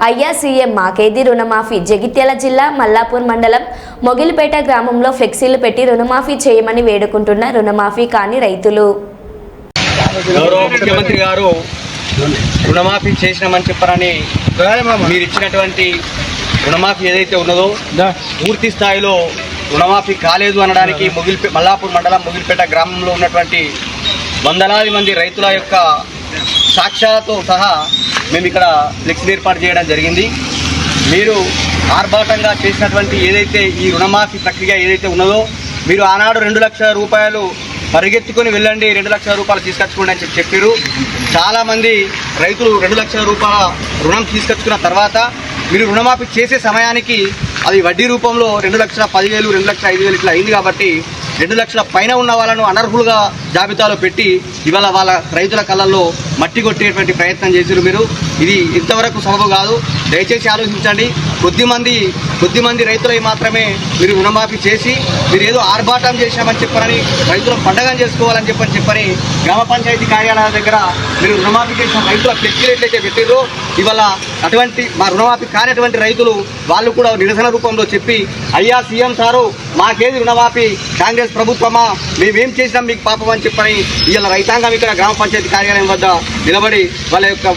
అయ్యా సీఎం మాకేది రుణమాఫీ జగిత్యాల జిల్లా మల్లాపూర్ మండలం మొగిలిపేట గ్రామంలో ఫ్లెక్సీలు పెట్టి రుణమాఫీ చేయమని వేడుకుంటున్న రుణమాఫీ కాని రైతులు. గౌరవ ముఖ్యమంత్రి గారు రుణమాఫీ చేసినామని చెప్పారని మీరు ఇచ్చినటువంటి రుణమాఫీ ఏదైతే ఉన్నదో పూర్తి స్థాయిలో రుణమాఫీ కాలేదు అనడానికి మల్లాపూర్ మండలం మొగిలిపేట గ్రామంలో ఉన్నటువంటి వందలాది మంది రైతుల యొక్క సాక్ష్యాలతో సహా మేము ఇక్కడ ఫ్లెక్సీలు ఏర్పాటు చేయడం జరిగింది. మీరు ఆర్భాటంగా చేసినటువంటి ఏదైతే ఈ రుణమాఫీ ప్రక్రియ ఏదైతే ఉన్నదో మీరు ఆనాడు 2 లక్షల రూపాయలు పరిగెత్తుకొని వెళ్ళండి, 2 లక్షల రూపాయలు తీసుకొచ్చుకోండి అని చెప్పారు. చాలామంది రైతులు 2 లక్షల రూపాయల రుణం తీసుకొచ్చుకున్న తర్వాత మీరు రుణమాఫీ చేసే సమయానికి అది వడ్డీ రూపంలో 2,10,000, 2,05,000 ఇట్లా అయింది. కాబట్టి 2 లక్షల పైన ఉన్న వాళ్ళను అనర్హులుగా జాబితాలో పెట్టి ఇవాళ వాళ్ళ రైతుల కళ్ళల్లో మట్టి కొట్టేటువంటి ప్రయత్నం చేశారు. మీరు ఇది ఇంతవరకు సబబు కాదు. దయచేసి ఆలోచించండి. కొద్దిమంది రైతులై మాత్రమే మీరు రుణమాఫీ చేసి మీరు ఏదో ఆర్భాటం చేశామని చెప్పని రైతుల పండగం చేసుకోవాలని చెప్పని గ్రామ పంచాయతీ కార్యాలయాల దగ్గర మీరు రుణమాఫీ చేసిన రైతుల ఫ్లెక్సీలు ఎట్లయితే పెట్టారో ఇవాళ అటువంటి మా రుణమాఫీ కానిటువంటి రైతులు వాళ్ళు కూడా నిరసన రూపంలో చెప్పి అయ్యా సీఎం సారు మాకేది రుణమాఫీ కాంగ్రెస్ ప్రభుత్వమా మేమేం చేసినాం మీకు పాపం అని చెప్పని ఇవాళ రైతాంగం ఇక్కడ గ్రామ పంచాయతీ కార్యాలయం వద్ద నిలబడి వాళ్ళ యొక్క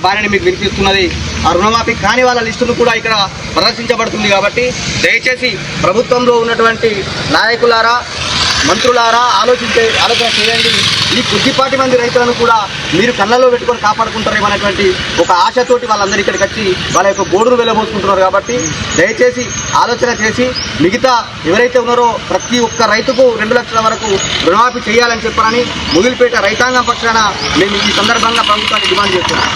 బాణిని మీకు వినిపిస్తున్నది. ఆ రుణమాఫీ కాని వాళ్ళ లిస్టును కూడా ఇక్కడ ప్రదర్శించబడుతుంది. కాబట్టి దయచేసి ప్రభుత్వంలో ఉన్నటువంటి నాయకులారా, మంత్రులారా ఆలోచన చేయండి. ఈ కొద్దిపాటి మంది రైతులను కూడా మీరు కళ్ళలో పెట్టుకొని కాపాడుకుంటారేమనేటువంటి ఒక ఆశతోటి వాళ్ళందరూ ఇక్కడికి వచ్చి వాళ్ళ యొక్క బోర్డును వెళ్ళబోసుకుంటున్నారు. కాబట్టి దయచేసి ఆలోచన చేసి మిగతా ఎవరైతే ఉన్నారో ప్రతి ఒక్క రైతుకు 2 లక్షల వరకు రుణమాఫీ చేయాలని చెప్పారని మొగిలిపేట రైతాంగం పక్షాన మేము ఈ సందర్భంగా ప్రభుత్వాన్ని డిమాండ్ చేస్తున్నాం.